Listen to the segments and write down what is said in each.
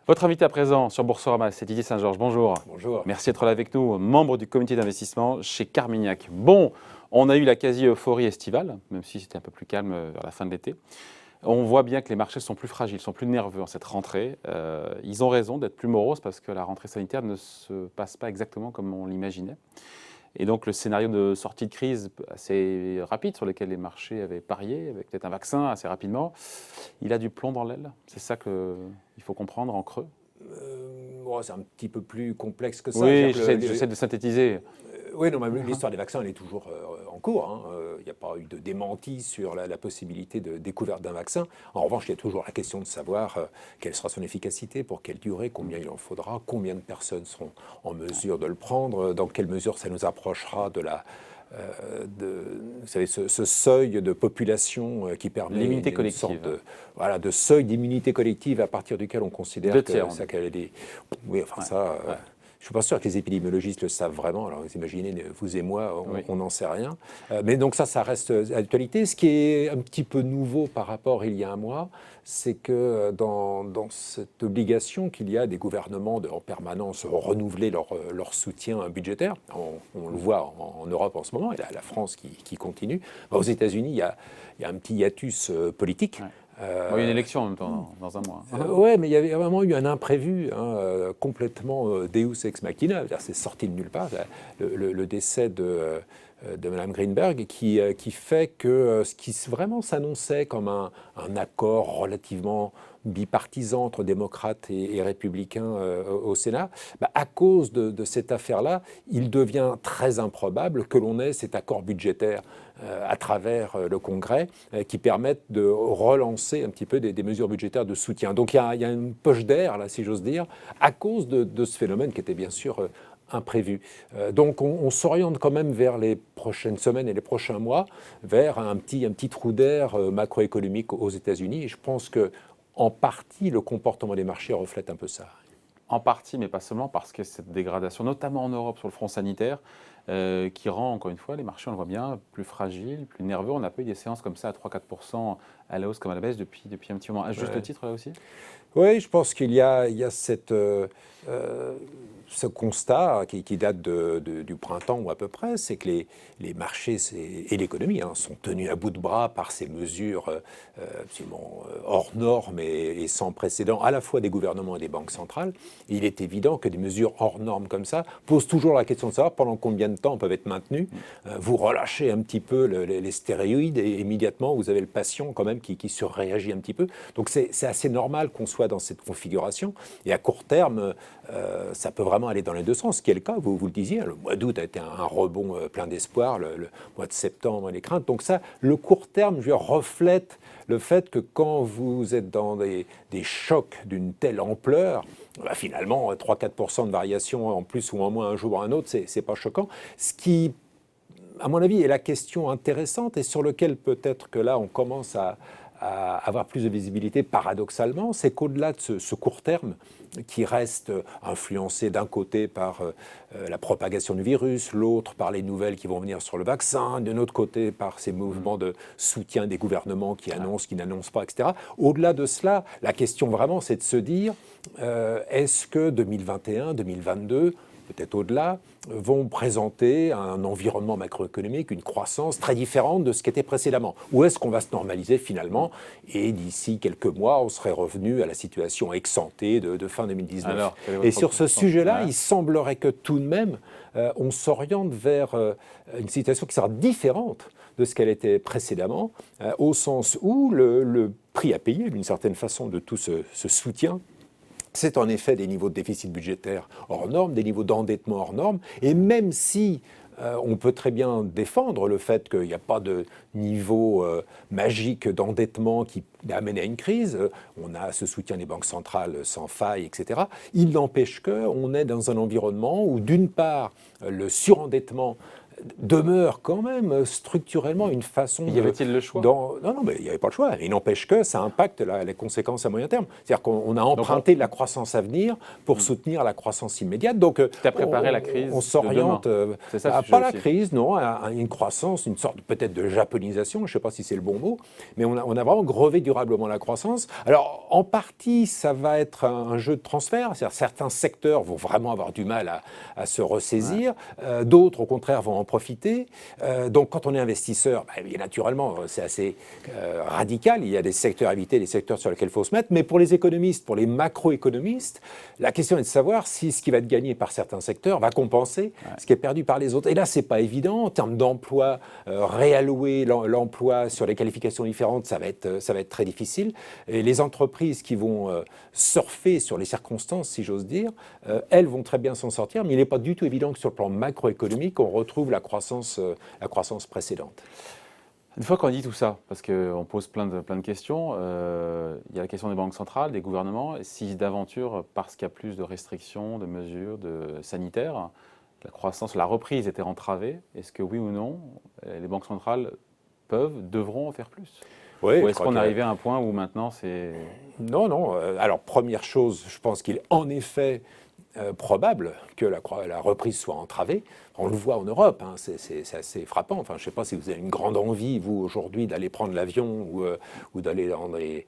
Votre invité à présent sur Boursorama, c'est Didier Saint-Georges. Bonjour. Bonjour. Merci d'être là avec nous, membre du comité d'investissement chez Carmignac. Bon, on a eu la quasi-euphorie estivale, même si c'était un peu plus calme vers la fin de l'été. On voit bien que les marchés sont plus fragiles, sont plus nerveux en cette rentrée. Ils ont raison d'être plus moroses parce que la rentrée sanitaire ne se passe pas exactement comme on l'imaginait. Et donc le scénario de sortie de crise assez rapide sur lequel les marchés avaient parié, avec peut-être un vaccin assez rapidement, il a du plomb dans l'aile. C'est ça qu'il faut comprendre en creux. C'est un petit peu plus complexe que ça. Oui, j'essaie de synthétiser. Oui, non, mais l'histoire des vaccins, elle est toujours en cours. Il n'y a pas eu de démenti sur la possibilité de découverte d'un vaccin. En revanche, il y a toujours la question de savoir quelle sera son efficacité, pour quelle durée, combien il en faudra, combien de personnes seront en mesure de le prendre, dans quelle mesure ça nous approchera de vous savez, ce seuil de population qui permet l'immunité une collective. sorte de seuil d'immunité collective à partir duquel on considère que ça qu'elle est des... Oui, enfin ça... Je ne suis pas sûr que les épidémiologistes le savent vraiment. Alors, vous imaginez, vous et moi, on n'en sait rien. Mais donc ça reste à l'actualité. Ce qui est un petit peu nouveau par rapport à il y a un mois, c'est que dans cette obligation qu'il y a des gouvernements en permanence renouveler leur soutien budgétaire, on le voit en Europe en ce moment, et la France qui continue. Aux États-Unis, il y a un petit hiatus politique. Il y a une élection en même temps dans un mois. Oui, mais il y avait vraiment eu un imprévu, complètement Deus ex machina, c'est sorti de nulle part, le décès de Mme Greenberg, qui fait que ce qui vraiment s'annonçait comme un accord relativement bipartisan entre démocrates et républicains au Sénat, à cause de cette affaire-là, il devient très improbable que l'on ait cet accord budgétaire à travers le Congrès qui permettent de relancer un petit peu des mesures budgétaires de soutien. Donc il y a une poche d'air, là, si j'ose dire, à cause de ce phénomène qui était bien sûr imprévu. Donc on s'oriente quand même vers les prochaines semaines et les prochains mois, vers un petit trou d'air macroéconomique aux États-Unis. Et je pense que en partie, le comportement des marchés reflète un peu ça. En partie, mais pas seulement, parce que cette dégradation, notamment en Europe sur le front sanitaire, qui rend, encore une fois, les marchés, on le voit bien, plus fragiles, plus nerveux. On n'a pas eu des séances comme ça à 3-4% à la hausse comme à la baisse depuis un petit moment. À juste titre, là aussi ? Oui, je pense qu'il y a ce constat qui date du printemps ou à peu près, c'est que les marchés et l'économie sont tenus à bout de bras par ces mesures absolument hors normes et sans précédent, à la fois des gouvernements et des banques centrales. Et il est évident que des mesures hors normes comme ça posent toujours la question de savoir pendant combien de temps peuvent être maintenues. Vous relâchez un petit peu les stéroïdes et immédiatement vous avez le patient quand même qui surréagit un petit peu. Donc c'est assez normal qu'on soit dans cette configuration. Et à court terme, ça peut vraiment aller dans les deux sens, ce qui est le cas, vous le disiez, le mois d'août a été un rebond plein d'espoir, le mois de septembre, les craintes. Donc ça, le court terme, reflète le fait que quand vous êtes dans des chocs d'une telle ampleur, finalement, 3-4% de variation en plus ou en moins un jour ou un autre, c'est pas choquant. Ce qui, à mon avis, est la question intéressante et sur lequel peut-être que là, on commence à avoir plus de visibilité paradoxalement, c'est qu'au-delà de ce court terme qui reste influencé d'un côté par la propagation du virus, l'autre par les nouvelles qui vont venir sur le vaccin, d'un autre côté par ces mouvements de soutien des gouvernements qui annoncent, qui n'annoncent pas, etc. Au-delà de cela, la question vraiment c'est de se dire est-ce que 2021, 2022 peut-être au-delà, vont présenter un environnement macroéconomique, une croissance très différente de ce qui était précédemment. Ou est-ce qu'on va se normaliser finalement et d'ici quelques mois, on serait revenu à la situation ex-ante de fin 2019. Alors, et sur ce sujet-là, il semblerait que tout de même, on s'oriente vers une situation qui sera différente de ce qu'elle était précédemment, au sens où le prix à payer, d'une certaine façon, de tout ce soutien, c'est en effet des niveaux de déficit budgétaire hors normes, des niveaux d'endettement hors normes, et même si on peut très bien défendre le fait qu'il n'y a pas de niveau magique d'endettement qui amène à une crise, on a ce soutien des banques centrales sans faille, etc. Il n'empêche qu'on est dans un environnement où, d'une part, le surendettement demeure quand même structurellement une façon Y avait-il le choix? Non, non, mais il n'y avait pas le choix. Il n'empêche que ça impacte les conséquences à moyen terme. C'est-à-dire qu'on a emprunté de la croissance à venir pour soutenir la croissance immédiate. Donc, Tu as préparé la crise on de s'oriente, demain. C'est ça le sujet pas la aussi. crise, non, à une croissance, une sorte peut-être de japonisation, je ne sais pas si c'est le bon mot, mais on a vraiment grevé durablement la croissance. Alors, en partie, ça va être un jeu de transfert. C'est-à-dire certains secteurs vont vraiment avoir du mal à se ressaisir. D'autres, au contraire, vont en profiter. Donc, quand on est investisseur, naturellement, c'est assez radical. Il y a des secteurs à éviter, des secteurs sur lesquels il faut se mettre. Mais pour les économistes, pour les macroéconomistes, la question est de savoir si ce qui va être gagné par certains secteurs va compenser ce qui est perdu par les autres. Et là, c'est pas évident. En termes d'emploi, réallouer l'emploi sur les qualifications différentes, ça va être très difficile. Et les entreprises qui vont surfer sur les circonstances, si j'ose dire, elles vont très bien s'en sortir. Mais il n'est pas du tout évident que sur le plan macroéconomique, on retrouve la croissance précédente. Une fois qu'on dit tout ça, parce qu'on pose plein de questions, il y a la question des banques centrales, des gouvernements. Si d'aventure, parce qu'il y a plus de restrictions, de mesures sanitaires, la croissance, la reprise était entravée, est-ce que oui ou non, les banques centrales devront en faire plus? Oui, Ou est-ce qu'on est arrivé à un point où maintenant c'est... Non, non. Alors, première chose, je pense qu'il est en effet probable que la reprise soit entravée. On le voit en Europe, hein, c'est assez frappant. Enfin, je ne sais pas si vous avez une grande envie, vous, aujourd'hui, d'aller prendre l'avion ou d'aller dans les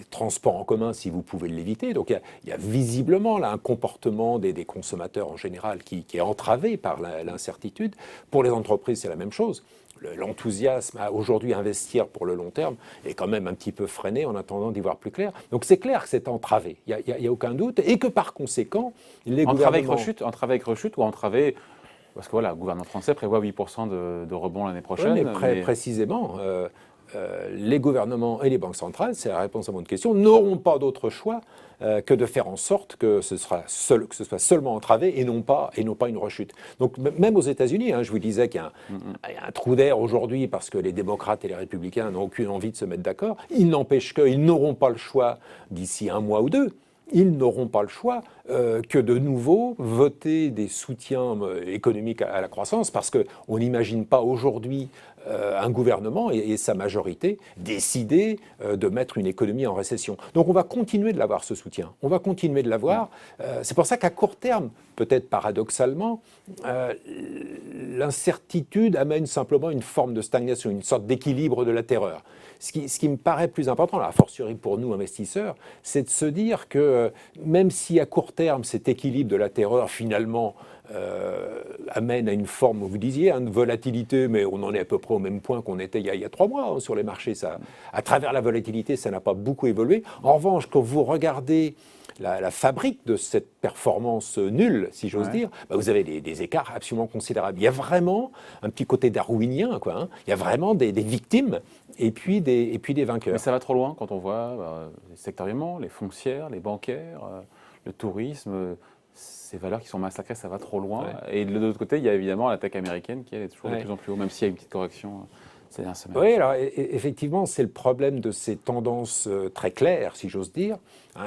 transports en commun si vous pouvez l'éviter. Donc, il y a visiblement là un comportement des consommateurs en général qui est entravé par l'incertitude. Pour les entreprises, c'est la même chose. L'enthousiasme à aujourd'hui investir pour le long terme est quand même un petit peu freiné en attendant d'y voir plus clair. Donc c'est clair que c'est entravé, il n'y a aucun doute, et que par conséquent, les gouvernements... Entravé avec rechute ou entravé... Parce que voilà, le gouvernement français prévoit 8% de rebond l'année prochaine. Oui, mais précisément, les gouvernements et les banques centrales, c'est la réponse à votre question, n'auront pas d'autre choix que de faire en sorte que ce soit seulement entravé et non pas une rechute. Donc même aux États-Unis, je vous disais qu'il y a un trou d'air aujourd'hui parce que les démocrates et les républicains n'ont aucune envie de se mettre d'accord. Il n'empêche qu'ils n'auront pas le choix d'ici un mois ou deux. Ils n'auront pas le choix que de nouveau voter des soutiens économiques à la croissance parce qu'on n'imagine pas aujourd'hui un gouvernement et sa majorité décider de mettre une économie en récession. Donc on va continuer de l'avoir ce soutien, on va continuer de l'avoir. C'est pour ça qu'à court terme, peut-être paradoxalement, l'incertitude amène simplement une forme de stagnation, une sorte d'équilibre de la terreur. Ce qui me paraît plus important, a fortiori pour nous investisseurs, c'est de se dire que même si à court terme cet équilibre de la terreur finalement amène à une forme, vous disiez, de volatilité, mais on en est à peu près au même point qu'on était il y a 3 mois sur les marchés. À travers la volatilité, ça n'a pas beaucoup évolué. En revanche, quand vous regardez la fabrique de cette performance nulle, si j'ose dire, vous avez des écarts absolument considérables. Il y a vraiment un petit côté darwinien, quoi. Il y a vraiment des victimes et puis des vainqueurs. Mais ça va trop loin quand on voit sectoriellement, les foncières, les bancaires, le tourisme, ces valeurs qui sont massacrées, ça va trop loin. Et de l'autre côté, il y a évidemment la tech américaine qui elle, est toujours de plus en plus haut, même s'il y a une petite correction. Oui, alors effectivement, c'est le problème de ces tendances très claires, si j'ose dire.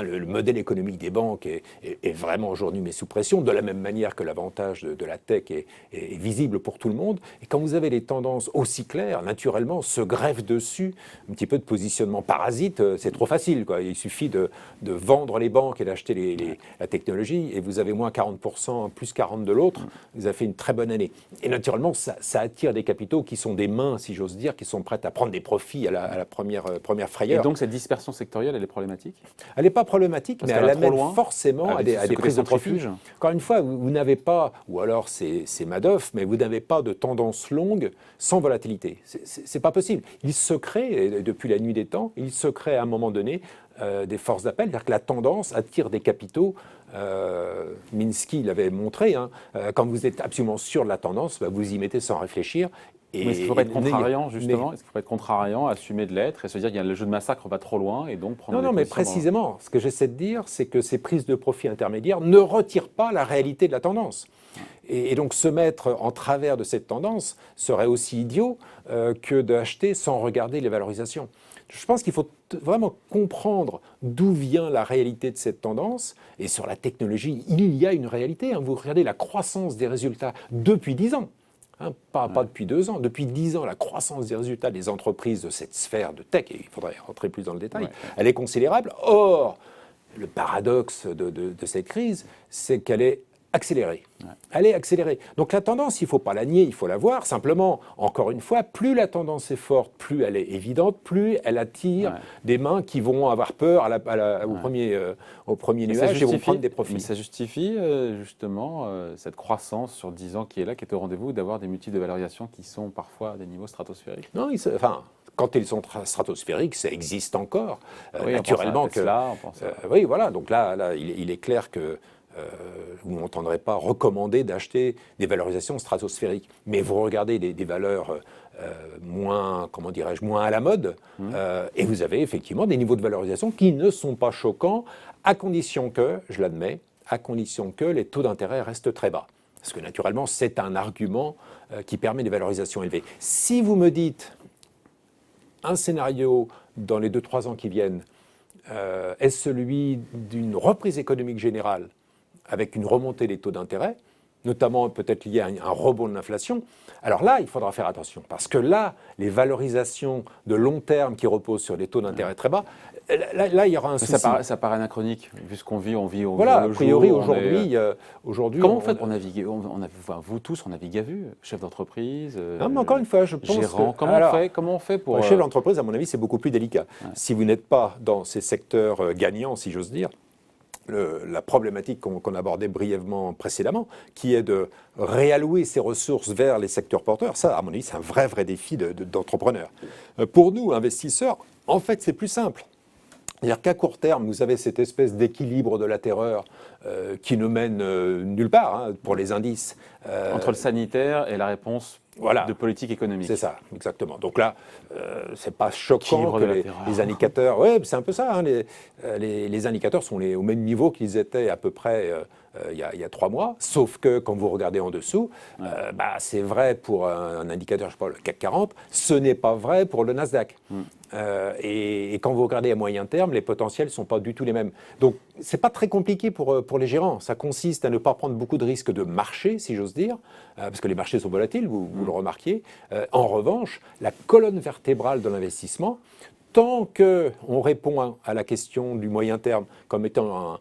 Le modèle économique des banques est vraiment aujourd'hui mis sous pression, de la même manière que l'avantage de la tech est visible pour tout le monde. Et quand vous avez des tendances aussi claires, naturellement, se greffe dessus un petit peu de positionnement parasite. C'est trop facile, quoi. Il suffit de vendre les banques et d'acheter la technologie, et vous avez moins 40%, plus 40% de l'autre. Vous avez fait une très bonne année. Et naturellement, ça attire des capitaux qui sont des mains, si j'ose dire, qui sont prêtes à prendre des profits à la première frayeur. Et donc cette dispersion sectorielle, elle est problématique? Elle n'est pas problématique, mais elle amène forcément à des prises de profit. Encore une fois, vous n'avez pas, ou alors c'est Madoff, mais vous n'avez pas de tendance longue sans volatilité. C'est pas possible. Il se crée, depuis la nuit des temps, il se crée à un moment donné des forces d'appel, c'est-à-dire que la tendance attire des capitaux. Minsky l'avait montré, quand vous êtes absolument sûr de la tendance, vous y mettez sans réfléchir. Mais est-ce qu'il ne faut pas être contrariant, justement? Est-ce qu'il ne faut pas être contrariant, assumer de l'être et se dire que le jeu de massacre va trop loin et donc prendre Non, mais précisément, ce que j'essaie de dire, c'est que ces prises de profit intermédiaires ne retirent pas la réalité de la tendance. Et donc se mettre en travers de cette tendance serait aussi idiot que d'acheter sans regarder les valorisations. Je pense qu'il faut vraiment comprendre d'où vient la réalité de cette tendance. Et sur la technologie, il y a une réalité. Vous regardez la croissance des résultats depuis 10 ans. hein, pas depuis 2 ans, depuis 10 ans, la croissance des résultats des entreprises de cette sphère de tech, et il faudrait rentrer plus dans le détail, elle est considérable. Or, le paradoxe de cette crise, c'est qu'elle est accélérée. Elle est accélérée. Donc la tendance, il ne faut pas la nier, il faut la voir. Simplement, encore une fois, plus la tendance est forte, plus elle est évidente, plus elle attire des mains qui vont avoir peur au premier nuage et vont prendre des profits. Mais ça justifie justement cette croissance sur 10 ans qui est là, qui est au rendez-vous, d'avoir des multiples de valorisation qui sont parfois à des niveaux stratosphériques. Non, quand ils sont stratosphériques, ça existe encore. Oui, naturellement on pense à Tesla, on pense oui, voilà. Donc là, il est clair que vous n'entendrez pas recommander d'acheter des valorisations stratosphériques. Mais vous regardez des valeurs moins, comment dirais-je, moins à la mode, et vous avez effectivement des niveaux de valorisation qui ne sont pas choquants, à condition que, je l'admets, à condition que les taux d'intérêt restent très bas. Parce que naturellement, c'est un argument qui permet des valorisations élevées. Si vous me dites un scénario dans les 2-3 ans qui viennent est celui d'une reprise économique générale avec une remontée des taux d'intérêt, notamment peut-être liée à un rebond de l'inflation, alors là, il faudra faire attention. Parce que là, les valorisations de long terme qui reposent sur des taux d'intérêt très bas, là, il y aura un souci. Ça paraît anachronique, vu ce qu'on vit, on vit au voilà, jour a priori, jour, aujourd'hui... Comment on fait pour naviguer vous tous, on navigue à vue, chef d'entreprise, non, mais encore une fois, je pense gérant. Comment on fait pour... Chef d'entreprise, à mon avis, c'est beaucoup plus délicat. Si vous n'êtes pas dans ces secteurs gagnants, si j'ose dire, la problématique qu'on abordait brièvement précédemment, qui est de réallouer ces ressources vers les secteurs porteurs, ça, à mon avis, c'est un vrai défi d'entrepreneur. Pour nous, investisseurs, en fait, c'est plus simple. C'est-à-dire qu'à court terme, vous avez cette espèce d'équilibre de la terreur qui ne mène nulle part pour les indices. Entre le sanitaire et la réponse de politique économique. C'est ça, exactement. Donc là, c'est pas choquant que les indicateurs... Oui, c'est un peu ça. Les indicateurs sont au même niveau qu'ils étaient à peu près il y a 3 mois, sauf que quand vous regardez en dessous, c'est vrai pour un indicateur, je sais pas, le CAC 40, ce n'est pas vrai pour le Nasdaq. Et quand vous regardez à moyen terme, les potentiels ne sont pas du tout les mêmes. Donc, ce n'est pas très compliqué pour les gérants. Ça consiste à ne pas prendre beaucoup de risques de marché, si j'ose dire, parce que les marchés sont volatiles, vous le remarquiez. En revanche, la colonne vertébrale de l'investissement, tant qu'on répond à la question du moyen terme comme étant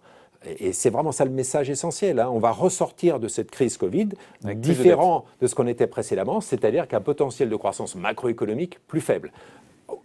et c'est vraiment ça le message essentiel, on va ressortir de cette crise Covid différent de ce qu'on était précédemment, c'est-à-dire qu'un potentiel de croissance macroéconomique plus faible.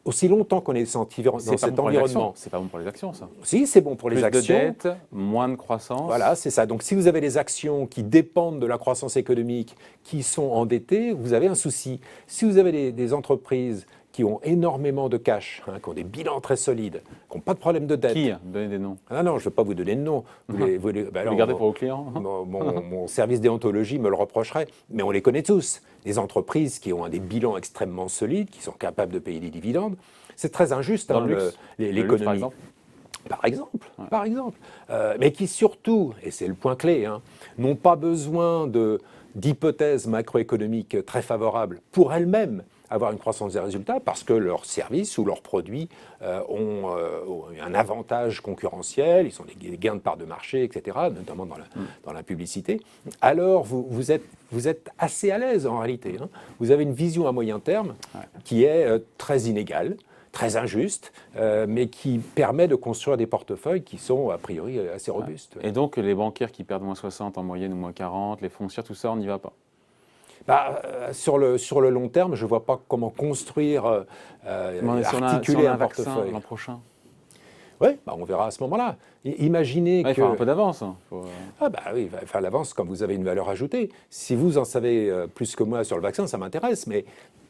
Aussi longtemps qu'on est dans cet environnement. C'est pas bon pour les actions, ça. Si, c'est bon pour les actions. Plus de dette, moins de croissance. Voilà, c'est ça. Donc si vous avez des actions qui dépendent de la croissance économique, qui sont endettées, vous avez un souci. Si vous avez des entreprises qui ont énormément de cash, qui ont des bilans très solides, qui n'ont pas de problème de dette. Qui? Donnez des noms. Ah non, je ne veux pas vous donner de noms. Vous les gardez pour vos clients. Mon service déontologie me le reprocherait, mais on les connaît tous. Des entreprises qui ont des bilans extrêmement solides, qui sont capables de payer des dividendes. C'est très injuste, l'économie. Par exemple. Mais qui surtout, et c'est le point clé, n'ont pas besoin d'hypothèses macroéconomiques très favorables pour elles-mêmes avoir une croissance des résultats parce que leurs services ou leurs produits ont un avantage concurrentiel, ils ont des gains de part de marché, etc., notamment dans la publicité, alors vous êtes assez à l'aise en réalité. Vous avez une vision à moyen terme qui est très inégale, très injuste, mais qui permet de construire des portefeuilles qui sont a priori assez robustes. Et donc les bancaires qui perdent moins 60 en moyenne ou moins 40, les foncières, tout ça, on n'y va pas? Sur le long terme, je ne vois pas comment construire, articuler un portefeuille. L'an prochain. Oui, on verra à ce moment-là. Imaginez que... Il faut un peu d'avance. oui, il va faire l'avance quand vous avez une valeur ajoutée. Si vous en savez plus que moi sur le vaccin, ça m'intéresse, mais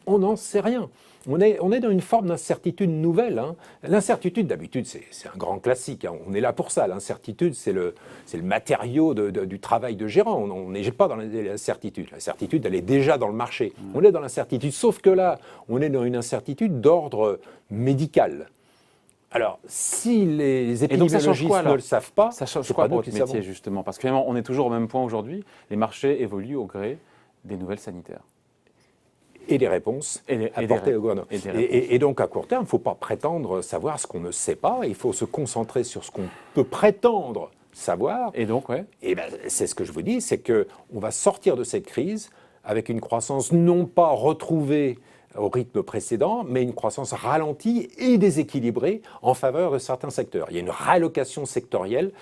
on n'en sait rien. On est dans une forme d'incertitude nouvelle. L'incertitude, d'habitude, c'est un grand classique. On est là pour ça. L'incertitude, c'est le matériau du travail de gérant. On n'est pas dans l'incertitude. L'incertitude, elle est déjà dans le marché. On est dans l'incertitude, sauf que là, on est dans une incertitude d'ordre médical. Alors, si les épidémiologistes ne le savent pas, ça change quoi pour votre métier, justement? Parce que finalement, on est toujours au même point aujourd'hui. Les marchés évoluent au gré des nouvelles sanitaires. Et les réponses apportées au gouvernement. Et donc, à court terme, il ne faut pas prétendre savoir ce qu'on ne sait pas. Il faut se concentrer sur ce qu'on peut prétendre savoir. Et donc, c'est ce que je vous dis, c'est qu'on va sortir de cette crise avec une croissance non pas retrouvée au rythme précédent, mais une croissance ralentie et déséquilibrée en faveur de certains secteurs. Il y a une réallocation sectorielle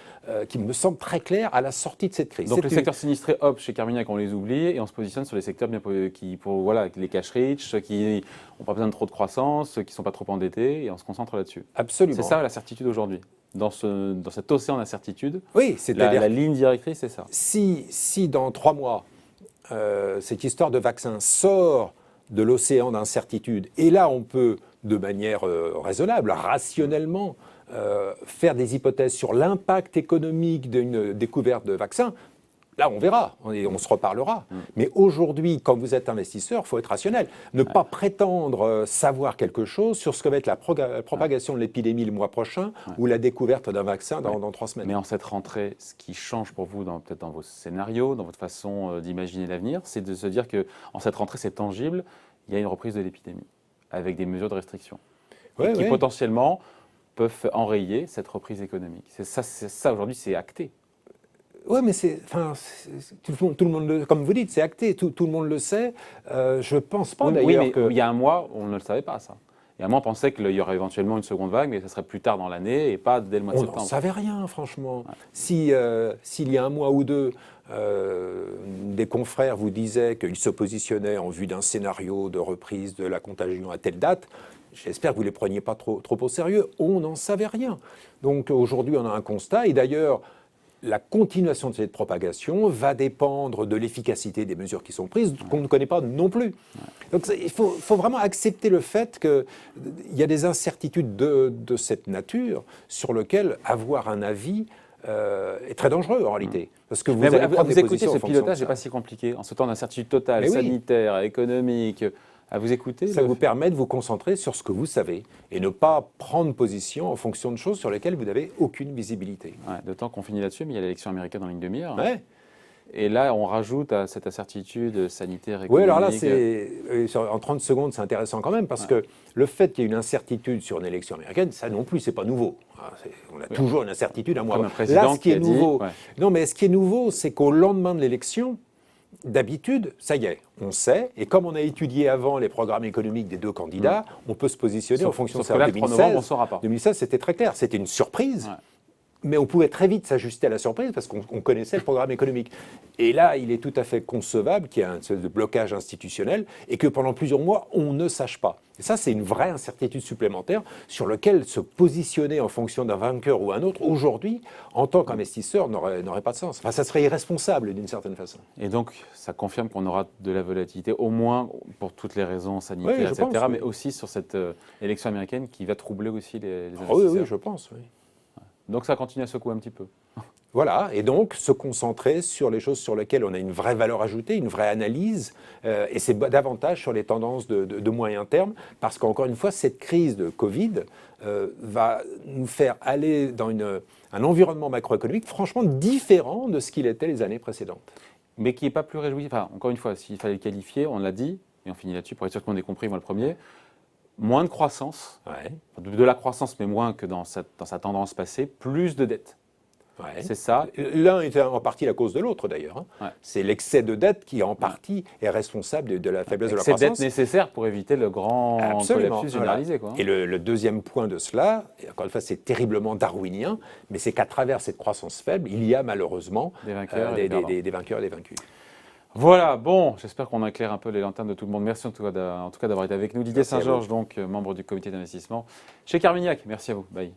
qui me semble très claire à la sortie de cette crise. Donc les secteurs sinistrés, hop, chez Carmignac, on les oublie et on se positionne sur les secteurs bien voilà, les cash rich, ceux qui n'ont pas besoin de trop de croissance, ceux qui ne sont pas trop endettés, et on se concentre là-dessus. Absolument. C'est ça la certitude aujourd'hui. Dans cet océan d'incertitude, oui, la ligne directrice, c'est ça. Si dans 3 mois, cette histoire de vaccin sort de l'océan d'incertitude, et là on peut, de manière raisonnable, rationnellement, faire des hypothèses sur l'impact économique d'une découverte de vaccin, là on verra, on se reparlera. Mais aujourd'hui, quand vous êtes investisseur, il faut être rationnel. Ne pas prétendre savoir quelque chose sur ce que va être la propagation de l'épidémie le mois prochain ou la découverte d'un vaccin dans 3 semaines. Mais en cette rentrée, ce qui change pour vous, peut-être dans vos scénarios, dans votre façon d'imaginer l'avenir, c'est de se dire qu'en cette rentrée, c'est tangible, il y a une reprise de l'épidémie, avec des mesures de restriction, qui potentiellement peuvent enrayer cette reprise économique. C'est ça aujourd'hui, c'est acté. Oui, mais tout le monde, comme vous dites, c'est acté, tout le monde le sait. Je ne pense pas d'ailleurs mais il y a un mois, on ne le savait pas, ça. Il y a un mois, on pensait qu'il y aurait éventuellement une seconde vague, mais ça serait plus tard dans l'année et pas dès le mois de septembre. On n'en savait rien, franchement. Ouais. S'il y a un mois ou deux, des confrères vous disaient qu'ils se positionnaient en vue d'un scénario de reprise de la contagion à telle date, j'espère que vous ne les preniez pas trop au sérieux. On n'en savait rien. Donc aujourd'hui, on a un constat. Et d'ailleurs, la continuation de cette propagation va dépendre de l'efficacité des mesures qui sont prises, qu'on ne connaît pas non plus. Donc il faut vraiment accepter le fait qu'il y a des incertitudes de cette nature sur lesquelles avoir un avis est très dangereux en réalité. Parce que vous écoutez, ce pilotage n'est pas si compliqué. En ce temps d'incertitude totale, sanitaire, économique, à vous écouter. Ça vous permet de vous concentrer sur ce que vous savez et ne pas prendre position en fonction de choses sur lesquelles vous n'avez aucune visibilité. Ouais, d'autant qu'on finit là-dessus, mais il y a l'élection américaine en ligne de mire. Ouais. Et là, on rajoute à cette incertitude sanitaire, économique. Oui, alors là, en 30 secondes, c'est intéressant quand même, parce que le fait qu'il y ait une incertitude sur une élection américaine, ça non plus, c'est pas nouveau. On a toujours une incertitude à moi. Comme un président là, ce qui est nouveau, dit, non, mais ce qui est nouveau, c'est qu'au lendemain de l'élection, d'habitude, ça y est, on sait, et comme on a étudié avant les programmes économiques des deux candidats, on peut se positionner en fonction de ça. En 2016, c'était très clair, c'était une surprise. Ouais. Mais on pouvait très vite s'ajuster à la surprise parce qu'on connaissait le programme économique. Et là, il est tout à fait concevable qu'il y ait un espèce de blocage institutionnel et que pendant plusieurs mois, on ne sache pas. Et ça, c'est une vraie incertitude supplémentaire sur laquelle se positionner en fonction d'un vainqueur ou un autre, aujourd'hui, en tant qu'investisseur, n'aurait pas de sens. Enfin, ça serait irresponsable d'une certaine façon. Et donc, ça confirme qu'on aura de la volatilité, au moins pour toutes les raisons sanitaires, etc., mais aussi sur cette élection américaine qui va troubler aussi les investisseurs. Oui, je pense, oui. Donc ça continue à secouer un petit peu. Voilà, et donc se concentrer sur les choses sur lesquelles on a une vraie valeur ajoutée, une vraie analyse, et c'est davantage sur les tendances de moyen terme, parce qu'encore une fois, cette crise de Covid va nous faire aller dans un environnement macroéconomique franchement différent de ce qu'il était les années précédentes. Mais qui n'est pas plus réjouissant. Enfin, encore une fois, s'il fallait le qualifier, on l'a dit, et on finit là-dessus pour être sûr qu'on ait compris, moi le premier. Moins de croissance, de la croissance, mais moins que dans sa tendance passée, plus de dette. Ouais. C'est ça. L'un est en partie la cause de l'autre d'ailleurs. C'est l'excès de dette qui en partie est responsable de la faiblesse de la croissance. C'est dette nécessaire pour éviter le grand collapsus généralisé. Quoi. Et le deuxième point de cela, encore une fois c'est terriblement darwinien, mais c'est qu'à travers cette croissance faible, il y a malheureusement des vainqueurs et des vaincus. Voilà, bon, j'espère qu'on éclaire un peu les lanternes de tout le monde. Merci en tout cas d'avoir été avec nous. Didier Saint-Georges, donc membre du comité d'investissement chez Carmignac. Merci à vous. Bye.